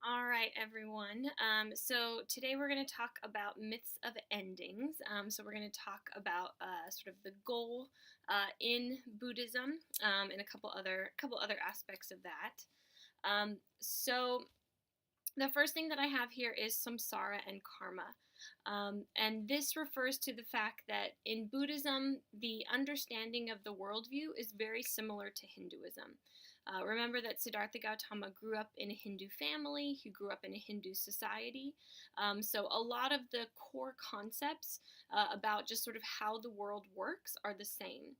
All right, everyone. So today we're going to talk about myths of endings. So we're going to talk about sort of the goal in Buddhism and a couple other aspects of that. So the first thing that I have here is samsara and karma. And this refers to the fact that in Buddhism, the understanding of the worldview is very similar to Hinduism. Remember that Siddhartha Gautama grew up in a Hindu family, he grew up in a Hindu society. So a lot of the core concepts about just sort of how the world works are the same.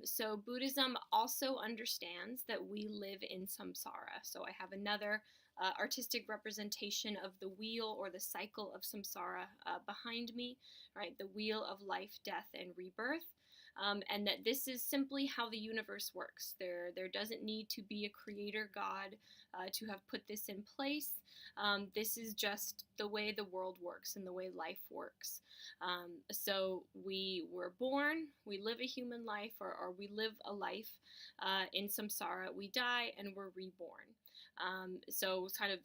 So Buddhism also understands that we live in samsara. So I have another artistic representation of the wheel or the cycle of samsara behind me, right? The wheel of life, death, and rebirth. And that this is simply how the universe works. There doesn't need to be a creator God to have put this in place. This is just the way the world works and the way life works. So we were born, we live a human life, or we live a life in samsara. We die and we're reborn. So kind of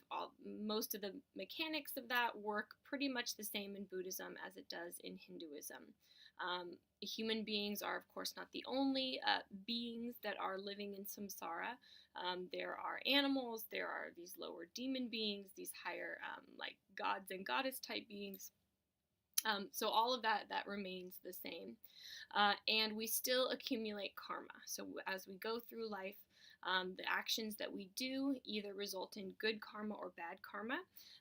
most of the mechanics of that work pretty much the same in Buddhism as it does in Hinduism. Human beings are, of course, not the only beings that are living in samsara. There are animals, there are these lower demon beings, these higher like gods and goddess type beings. So all of that remains the same. And we still accumulate karma. So as we go through life, the actions that we do either result in good karma or bad karma.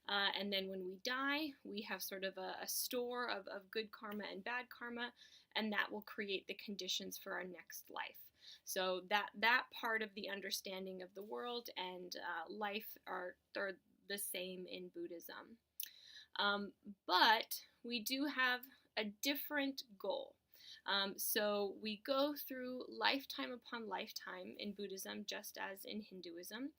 And then when we die, we have sort of a store of good karma and bad karma, and that will create the conditions for our next life. So that part of the understanding of the world and life are the same in Buddhism. But we do have a different goal. So we go through lifetime upon lifetime in Buddhism, just as in Hinduism,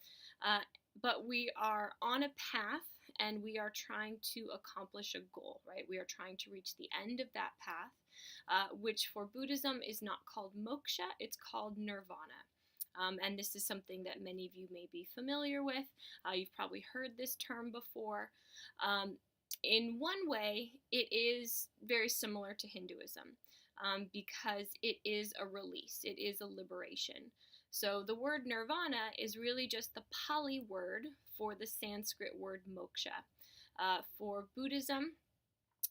but we are on a path and we are trying to accomplish a goal, right? We are trying to reach the end of that path, which for Buddhism is not called moksha, it's called nirvana. And this is something that many of you may be familiar with. You've probably heard this term before. In one way, it is very similar to Hinduism because it is a release, it is a liberation. So the word nirvana is really just the Pali word for the Sanskrit word moksha. For Buddhism,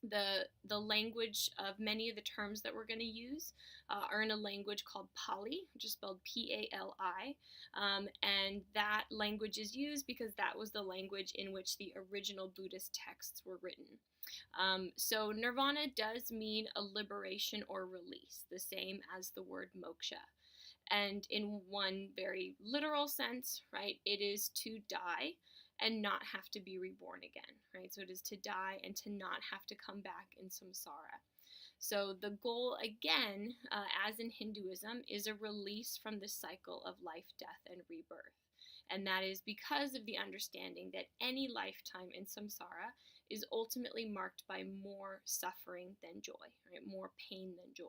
the language of many of the terms that we're going to use are in a language called Pali, which is spelled Pali, and that language is used because that was the language in which the original Buddhist texts were written. So nirvana does mean a liberation or release, the same as the word moksha. And in one very literal sense, right, it is to die and not have to be reborn again, right? So it is to die and to not have to come back in samsara. So the goal, again, as in Hinduism, is a release from the cycle of life, death, and rebirth. And that is because of the understanding that any lifetime in samsara is ultimately marked by more suffering than joy, right? More pain than joy.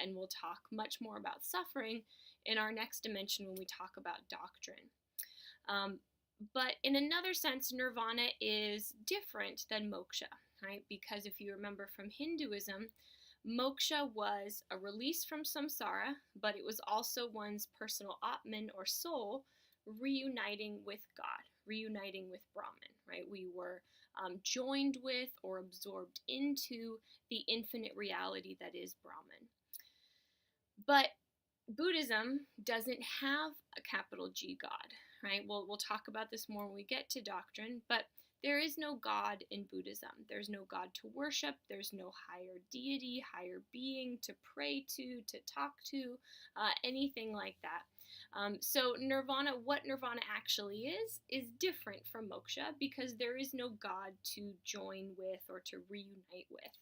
And we'll talk much more about suffering in our next dimension when we talk about doctrine. But in another sense, nirvana is different than moksha, right? Because if you remember from Hinduism, moksha was a release from samsara, but it was also one's personal atman or soul reuniting with God, reuniting with Brahman, right? We were joined with or absorbed into the infinite reality that is Brahman. But Buddhism doesn't have a capital G God, right? We'll talk about this more when we get to doctrine, but there is no God in Buddhism. There's no God to worship. There's no higher deity, higher being to pray to talk to, anything like that. So nirvana, what nirvana actually is different from moksha because there is no God to join with or to reunite with.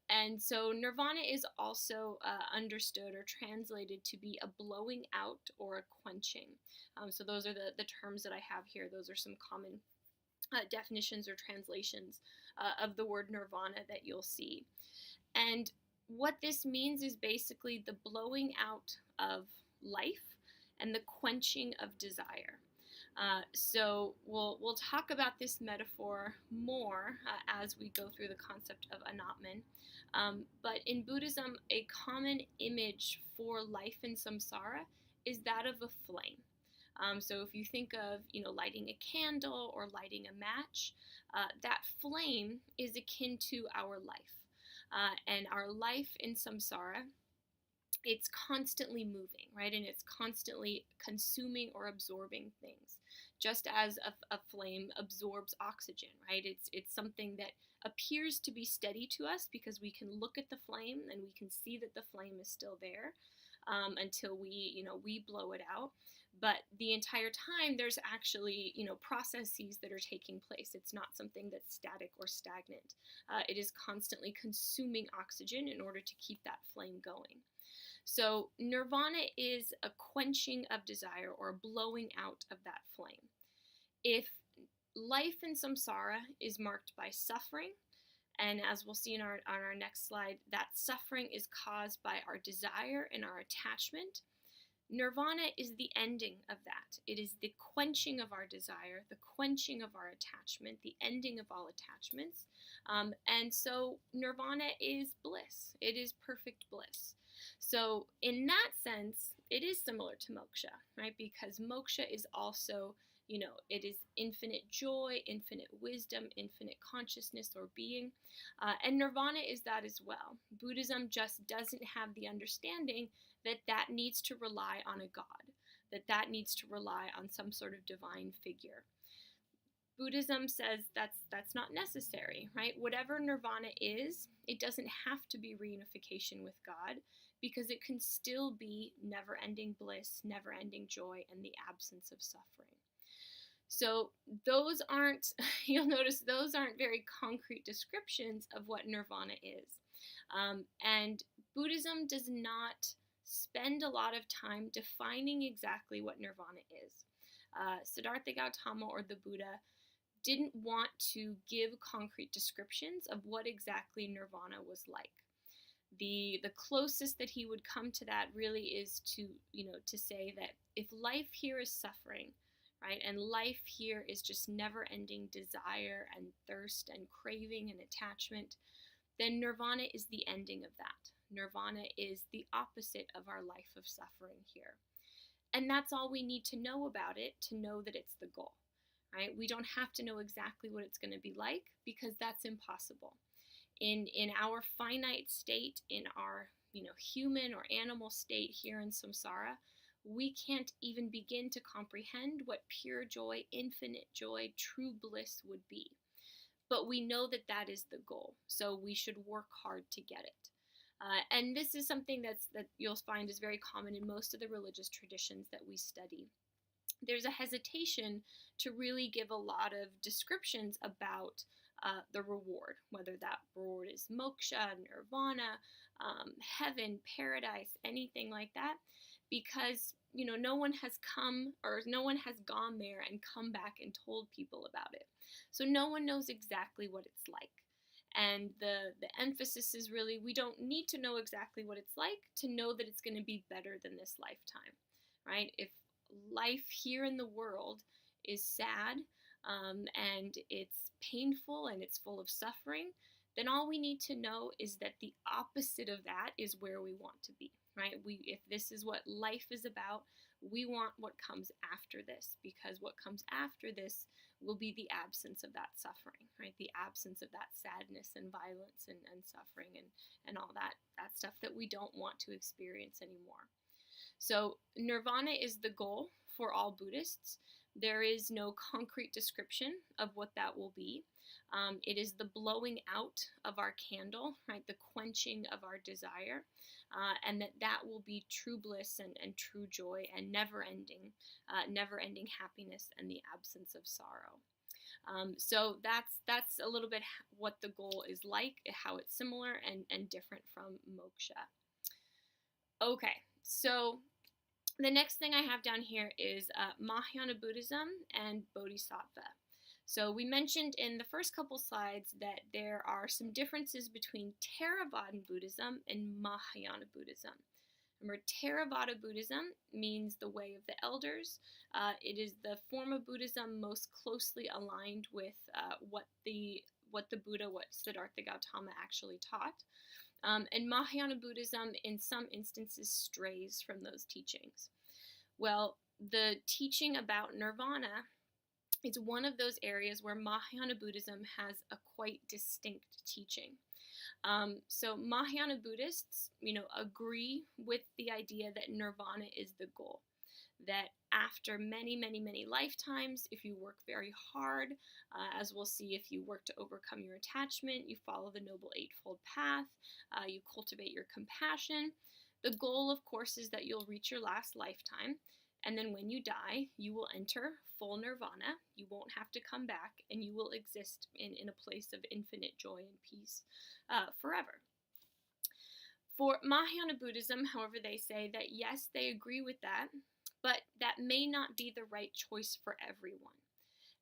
And so nirvana is also understood or translated to be a blowing out or a quenching. So those are the terms that I have here. Those are some common definitions or translations of the word nirvana that you'll see. And what this means is basically the blowing out of life and the quenching of desire. So we'll talk about this metaphor more as we go through the concept of anatman. But in Buddhism, a common image for life in samsara is that of a flame. So if you think of lighting a candle or lighting a match, that flame is akin to our life, and our life in samsara, it's constantly moving, right? And it's constantly consuming or absorbing things, just as a flame absorbs oxygen, right? It's something that appears to be steady to us because we can look at the flame and we can see that the flame is still there, until we blow it out. But the entire time, there's actually processes that are taking place. It's not something that's static or stagnant. It is constantly consuming oxygen in order to keep that flame going. So nirvana is a quenching of desire or a blowing out of that flame. If life in samsara is marked by suffering, and as we'll see on our next slide, that suffering is caused by our desire and our attachment, nirvana is the ending of that. It is the quenching of our desire, the quenching of our attachment, the ending of all attachments. And so nirvana is bliss. It is perfect bliss. So in that sense, it is similar to moksha, right? Because moksha is also, it is infinite joy, infinite wisdom, infinite consciousness or being. And nirvana is that as well. Buddhism just doesn't have the understanding that needs to rely on a god, that needs to rely on some sort of divine figure. Buddhism says that's not necessary, right? Whatever nirvana is, it doesn't have to be reunification with God, because it can still be never-ending bliss, never-ending joy, and the absence of suffering. So those aren't, you'll notice those aren't very concrete descriptions of what nirvana is. And Buddhism does not spend a lot of time defining exactly what nirvana is. Siddhartha Gautama, or the Buddha, didn't want to give concrete descriptions of what exactly nirvana was like. The closest that he would come to that really is to say that if life here is suffering, right, and life here is just never-ending desire and thirst and craving and attachment, then nirvana is the ending of that. Nirvana is the opposite of our life of suffering here. And that's all we need to know about it to know that it's the goal, right? We don't have to know exactly what it's going to be like, because that's impossible. In our finite state, in our human or animal state here in samsara, we can't even begin to comprehend what pure joy, infinite joy, true bliss would be. But we know that that is the goal, so we should work hard to get it. And this is something that you'll find is very common in most of the religious traditions that we study. There's a hesitation to really give a lot of descriptions about the reward, whether that reward is moksha, nirvana, heaven, paradise, anything like that, because no one has come, or no one has gone there and come back and told people about it. So no one knows exactly what it's like. And the emphasis is really, we don't need to know exactly what it's like to know that it's going to be better than this lifetime, right? If life here in the world is sad, and it's painful and it's full of suffering, then all we need to know is that the opposite of that is where we want to be, right? If this is what life is about, we want what comes after this, because what comes after this will be the absence of that suffering, right? The absence of that sadness and violence and suffering and all that stuff that we don't want to experience anymore. So nirvana is the goal for all Buddhists. There is no concrete description of what that will be. It is the blowing out of our candle, right? The quenching of our desire, and that will be true bliss and true joy and never-ending happiness and the absence of sorrow. So that's a little bit what the goal is like, how it's similar and different from moksha. Okay, so the next thing I have down here is Mahayana Buddhism and Bodhisattva. So we mentioned in the first couple slides that there are some differences between Theravadan Buddhism and Mahayana Buddhism. Remember, Theravada Buddhism means the way of the elders. It is the form of Buddhism most closely aligned with what the Buddha, what Siddhartha Gautama actually taught. And Mahayana Buddhism, in some instances, strays from those teachings. Well, the teaching about nirvana, it's one of those areas where Mahayana Buddhism has a quite distinct teaching. So Mahayana Buddhists, agree with the idea that nirvana is the goal. That after many, many, many lifetimes, if you work very hard, as we'll see, if you work to overcome your attachment, you follow the Noble Eightfold Path, you cultivate your compassion, the goal, of course, is that you'll reach your last lifetime. And then when you die, you will enter full nirvana. You won't have to come back, and you will exist in a place of infinite joy and peace forever. For Mahayana Buddhism, however, they say that yes, they agree with that, but that may not be the right choice for everyone.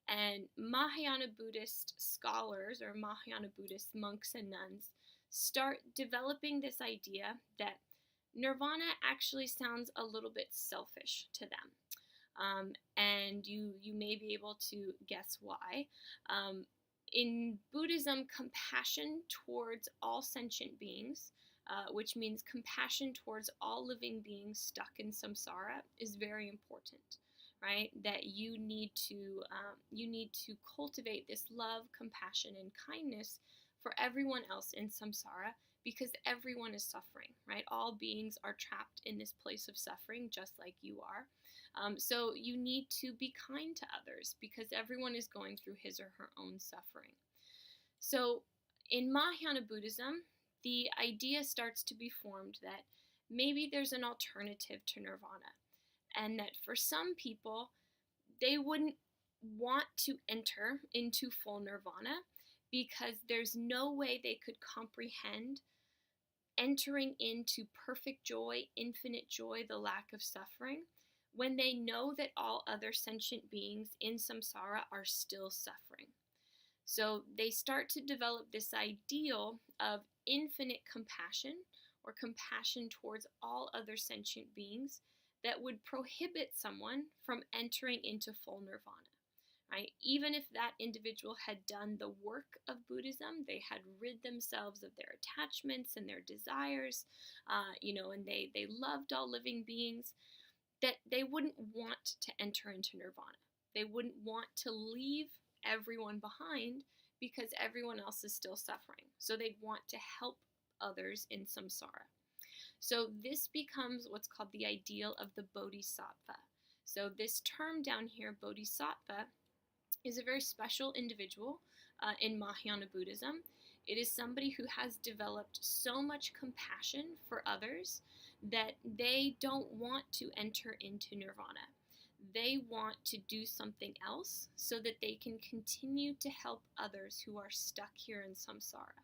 And Mahayana Buddhist scholars, or Mahayana Buddhist monks and nuns, start developing this idea that nirvana actually sounds a little bit selfish to them. And you may be able to guess why. In Buddhism, compassion towards all sentient beings, which means compassion towards all living beings stuck in samsara, is very important, right? That you need to cultivate this love, compassion, and kindness for everyone else in samsara, because everyone is suffering, right? All beings are trapped in this place of suffering, just like you are. So you need to be kind to others, because everyone is going through his or her own suffering. So in Mahayana Buddhism, the idea starts to be formed that maybe there's an alternative to nirvana, and that for some people, they wouldn't want to enter into full nirvana because there's no way they could comprehend entering into perfect joy, infinite joy, the lack of suffering, when they know that all other sentient beings in samsara are still suffering. So they start to develop this ideal of infinite compassion, or compassion towards all other sentient beings, that would prohibit someone from entering into full nirvana. Right? Even if that individual had done the work of Buddhism, they had rid themselves of their attachments and their desires, and they loved all living beings, that they wouldn't want to enter into nirvana. They wouldn't want to leave everyone behind because everyone else is still suffering. So they'd want to help others in samsara. So this becomes what's called the ideal of the Bodhisattva. So this term down here, Bodhisattva, is a very special individual in Mahayana Buddhism. It is somebody who has developed so much compassion for others that they don't want to enter into nirvana. They want to do something else so that they can continue to help others who are stuck here in samsara.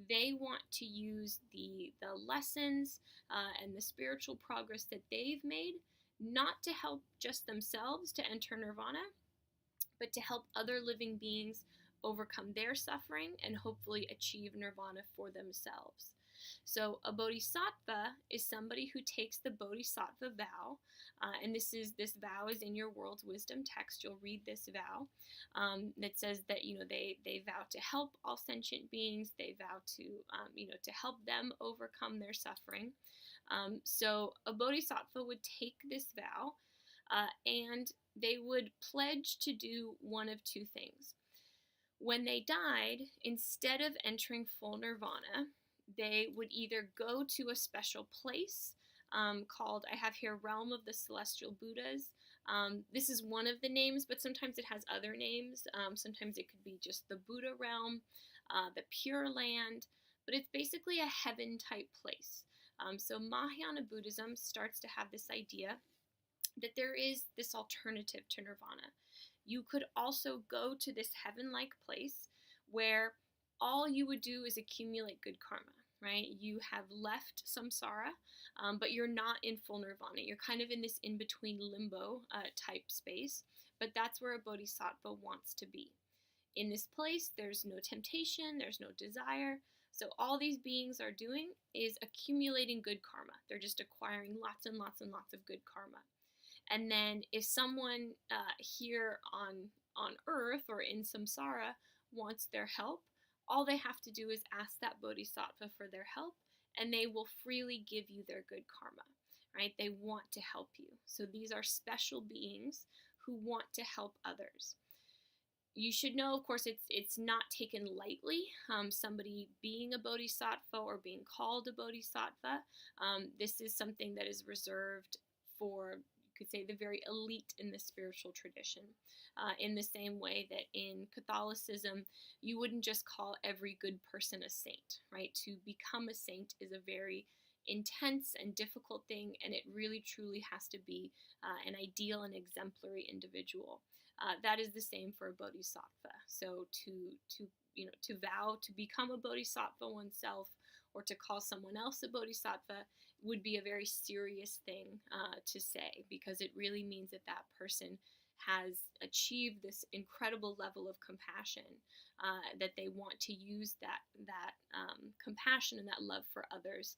They want to use the lessons and the spiritual progress that they've made, not to help just themselves to enter nirvana, but to help other living beings overcome their suffering and hopefully achieve nirvana for themselves. So a bodhisattva is somebody who takes the bodhisattva vow, and this vow is in your world's wisdom text. You'll read this vow that says that they vow to help all sentient beings. They vow to help them overcome their suffering. So a bodhisattva would take this vow, and they would pledge to do one of two things. When they died, instead of entering full nirvana, they would either go to a special place called, I have here, Realm of the Celestial Buddhas. This is one of the names, but sometimes it has other names. Sometimes it could be just the Buddha realm, the Pure Land, but it's basically a heaven-type place. So Mahayana Buddhism starts to have this idea that there is this alternative to nirvana. You could also go to this heaven-like place where all you would do is accumulate good karma, right? You have left samsara, but you're not in full nirvana. You're kind of in this in-between limbo type space, but that's where a bodhisattva wants to be. In this place, there's no temptation, there's no desire, So all these beings are doing is accumulating good karma. They're just acquiring lots and lots and lots of good karma. And then if someone here on Earth or in Samsara wants their help, all they have to do is ask that Bodhisattva for their help, and they will freely give you their good karma, right? They want to help you. So these are special beings who want to help others. You should know, of course, it's not taken lightly. Somebody being a bodhisattva or being called a bodhisattva, this is something that is reserved for, you could say, the very elite in the spiritual tradition. In the same way that in Catholicism, you wouldn't just call every good person a saint, right? To become a saint is a very intense and difficult thing, and it really truly has to be an ideal and exemplary individual. That is the same for a bodhisattva. So to vow to become a bodhisattva oneself, or to call someone else a bodhisattva, would be a very serious thing to say, because it really means that that person has achieved this incredible level of compassion, that they want to use that compassion and that love for others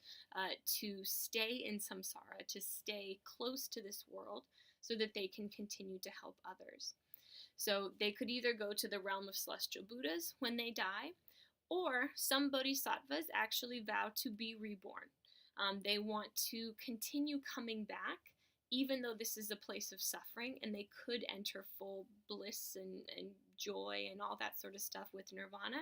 to stay in samsara, to stay close to this world, so that they can continue to help others. So they could either go to the realm of celestial Buddhas when they die, or some bodhisattvas actually vow to be reborn. They want to continue coming back, even though this is a place of suffering, and they could enter full bliss and joy and all that sort of stuff with nirvana,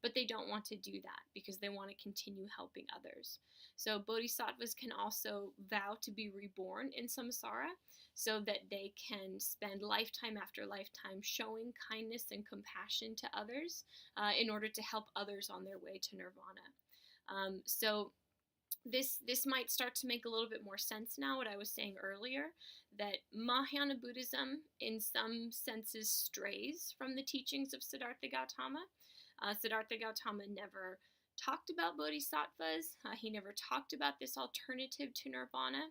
but they don't want to do that because they want to continue helping others. So bodhisattvas can also vow to be reborn in samsara, so that they can spend lifetime after lifetime showing kindness and compassion to others in order to help others on their way to nirvana. So this might start to make a little bit more sense now, what I was saying earlier, that Mahayana Buddhism in some senses strays from the teachings of Siddhartha Gautama. Siddhartha Gautama never talked about bodhisattvas. He never talked about this alternative to nirvana.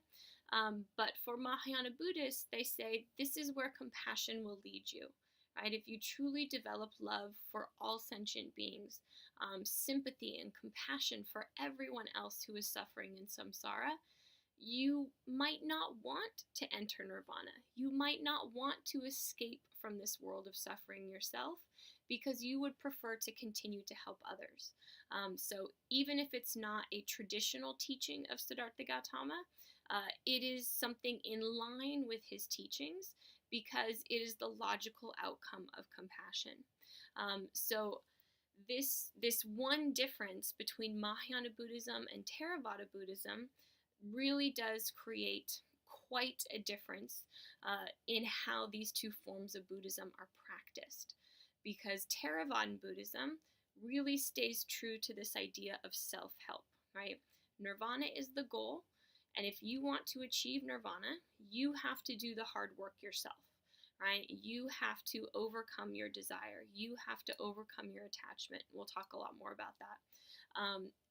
But for Mahayana Buddhists, they say this is where compassion will lead you, right? If you truly develop love for all sentient beings, sympathy and compassion for everyone else who is suffering in samsara, you might not want to enter nirvana. You might not want to escape from this world of suffering yourself, because you would prefer to continue to help others. So even if it's not a traditional teaching of Siddhartha Gautama, it is something in line with his teachings, because it is the logical outcome of compassion. So this one difference between Mahayana Buddhism and Theravada Buddhism really does create quite a difference in how these two forms of Buddhism are practiced, because Theravadan Buddhism really stays true to this idea of self-help, right? Nirvana is the goal, and if you want to achieve nirvana, you have to do the hard work yourself, right? You have to overcome your desire. You have to overcome your attachment. We'll talk a lot more about that.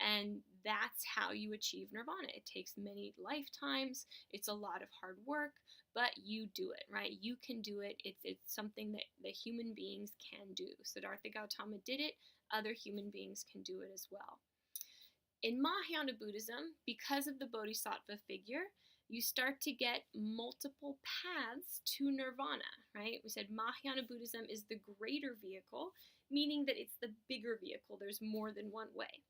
And that's how you achieve nirvana. It takes many lifetimes. It's a lot of hard work, but you do it, right? You can do it. It's something that the human beings can do. Siddhartha Gautama did it. Other human beings can do it as well. In Mahayana Buddhism, because of the bodhisattva figure, you start to get multiple paths to nirvana, right? We said Mahayana Buddhism is the greater vehicle, meaning that it's the bigger vehicle. There's more than one way.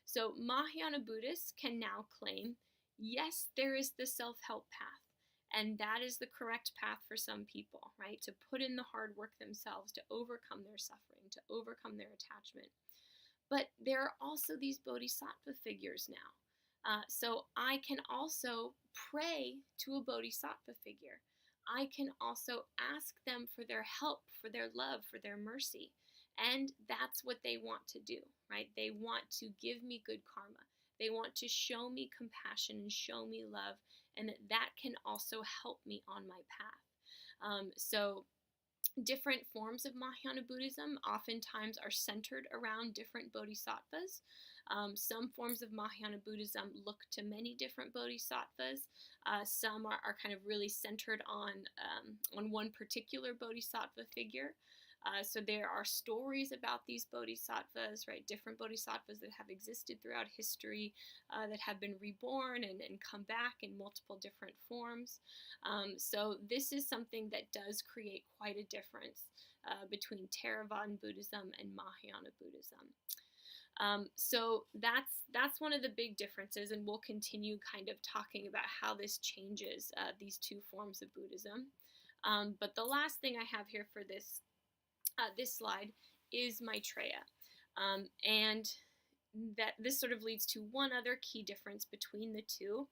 So Mahayana Buddhists can now claim, yes, there is the self-help path, and that is the correct path for some people, right? To put in the hard work themselves, to overcome their suffering, to overcome their attachment. But there are also these bodhisattva figures now. So I can also pray to a bodhisattva figure. I can also ask them for their help, for their love, for their mercy. And that's what they want to do, right? They want to give me good karma. They want to show me compassion and show me love, and that can also help me on my path. So different forms of Mahayana Buddhism oftentimes are centered around different bodhisattvas. Some forms of Mahayana Buddhism look to many different bodhisattvas. Some are kind of really centered on one particular bodhisattva figure. So there are stories about these bodhisattvas, right? Different bodhisattvas that have existed throughout history, that have been reborn and come back in multiple different forms. So this is something that does create quite a difference between Theravada Buddhism and Mahayana Buddhism. So that's one of the big differences, and we'll continue kind of talking about how this changes these two forms of Buddhism. But the last thing I have here for this slide is Maitreya, and that this sort of leads to one other key difference between the two,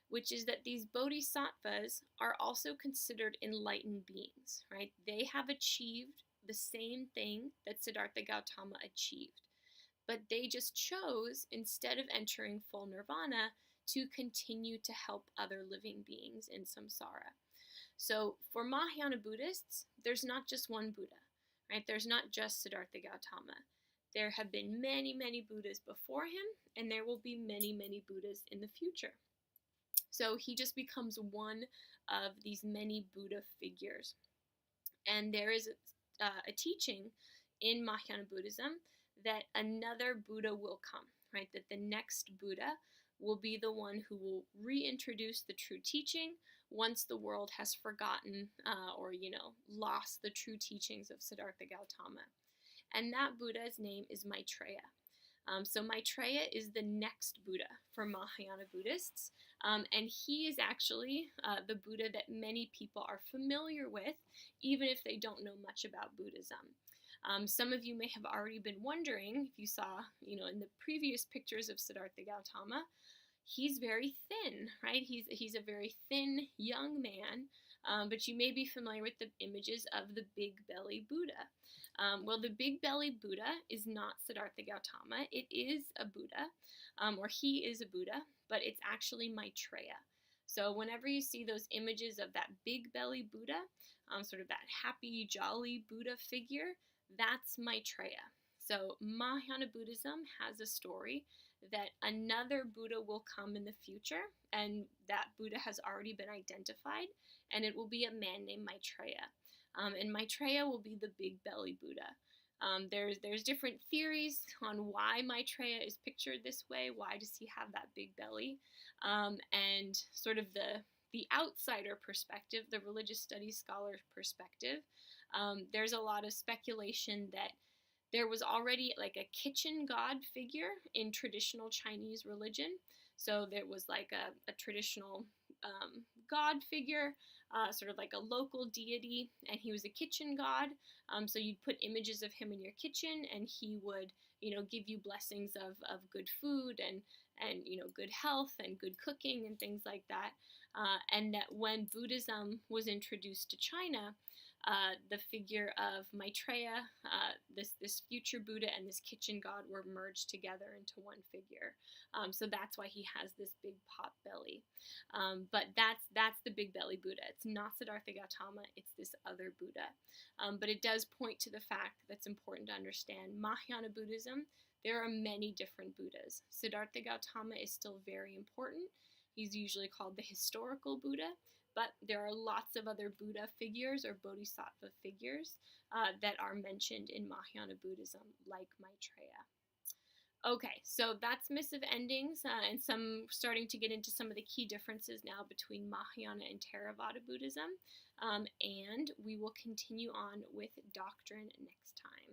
which is that these bodhisattvas are also considered enlightened beings, right? They have achieved the same thing that Siddhartha Gautama achieved, but they just chose, instead of entering full nirvana, to continue to help other living beings in samsara. So for Mahayana Buddhists, there's not just one Buddha, right? There's not just Siddhartha Gautama. There have been many, many Buddhas before him, and there will be many, many Buddhas in the future. So he just becomes one of these many Buddha figures. And there is a teaching in Mahayana Buddhism that another Buddha will come, right? That the next Buddha will be the one who will reintroduce the true teaching once the world has forgotten or lost the true teachings of Siddhartha Gautama. And that Buddha's name is Maitreya. So Maitreya is the next Buddha for Mahayana Buddhists, and he is actually the Buddha that many people are familiar with, even if they don't know much about Buddhism. Some of you may have already been wondering, if you saw, in the previous pictures of Siddhartha Gautama, he's very thin, right? He's a very thin young man, but you may be familiar with the images of the big belly Buddha. Well, the big belly Buddha is not Siddhartha Gautama. It is a Buddha, or he is a Buddha, but it's actually Maitreya. So whenever you see those images of that big belly Buddha, sort of that happy, jolly Buddha figure, that's Maitreya. So Mahayana Buddhism has a story that another Buddha will come in the future, and that Buddha has already been identified, and it will be a man named Maitreya. And Maitreya will be the big belly Buddha. There's different theories on why Maitreya is pictured this way. Why does he have that big belly? And sort of the outsider perspective, the religious studies scholar perspective, there's a lot of speculation that there was already like a kitchen god figure in traditional Chinese religion. So there was like a traditional god figure, sort of like a local deity, and he was a kitchen god. So you'd put images of him in your kitchen, and he would, give you blessings of good food and good health and good cooking and things like that. And that when Buddhism was introduced to China, the figure of Maitreya, this future Buddha, and this kitchen god were merged together into one figure. So that's why he has this big pot belly. But that's the big belly Buddha. It's not Siddhartha Gautama, it's this other Buddha. But it does point to the fact that's important to understand. Mahayana Buddhism, there are many different Buddhas. Siddhartha Gautama is still very important. He's usually called the historical Buddha, but there are lots of other Buddha figures or Bodhisattva figures that are mentioned in Mahayana Buddhism, like Maitreya. Okay, so that's Myths of Endings, and starting to get into some of the key differences now between Mahayana and Theravada Buddhism, and we will continue on with doctrine next time.